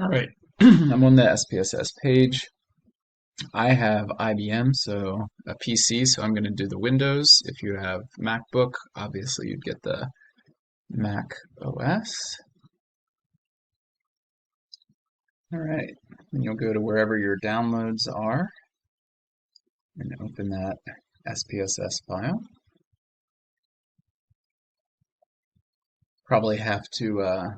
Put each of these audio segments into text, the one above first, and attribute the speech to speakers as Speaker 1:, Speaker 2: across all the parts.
Speaker 1: All right, I'm on the SPSS page. I have IBM, so a PC, so I'm going to do the Windows. If you have MacBook, obviously you'd get the Mac OS. All right, and you'll go to wherever your downloads are and open that SPSS file. Probably have to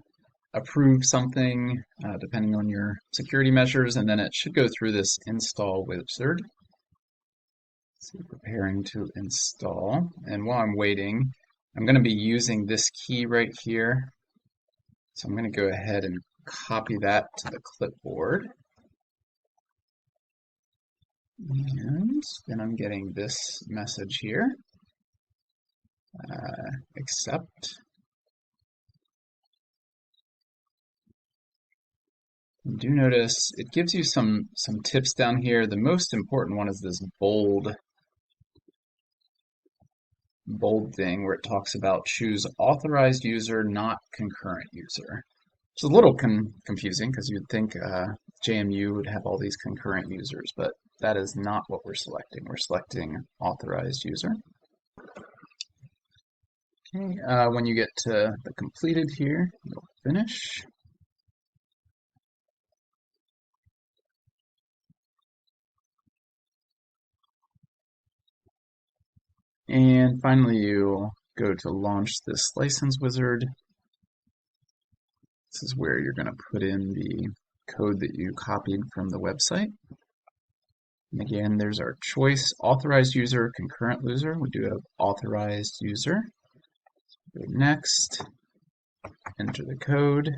Speaker 1: approve something depending on your security measures, and then it should go through this install wizard. So preparing to install, and while I'm waiting, I'm going to be using this key right here. So I'm going to go ahead and copy that to the clipboard. And then I'm getting this message here. Accept. You do notice it gives you some tips down here. The most important one is this bold thing where it talks about choose authorized user, not concurrent user. It's a little confusing because you'd think JMU would have all these concurrent users, but that is not what we're selecting. We're selecting authorized user. Okay, when you get to the completed here, you'll finish. And finally, you'll go to launch this license wizard. This is where you're going to put in the code that you copied from the website. And again, there's our choice, authorized user, concurrent user. We do have authorized user. Go next, enter the code,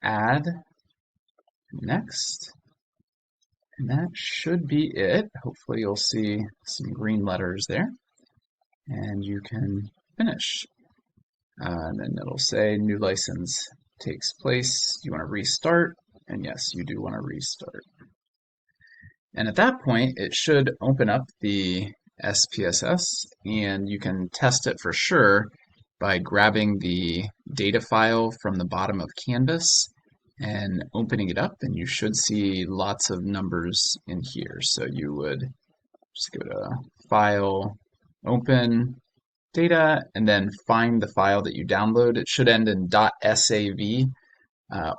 Speaker 1: add, next. And that should be it. Hopefully you'll see some green letters there. And you can finish. And then it'll say new license takes place. You want to restart? And yes, you do want to restart. And at that point, it should open up the SPSS, and you can test it for sure by grabbing the data file from the bottom of Canvas and opening it up, and you should see lots of numbers in here. So you would just go to File, Open, Data, and then find the file that you download. It should end in .sav,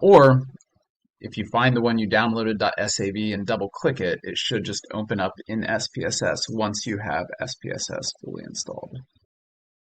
Speaker 1: or if you find the one you downloaded .sav and double click it, it should just open up in SPSS once you have SPSS fully installed.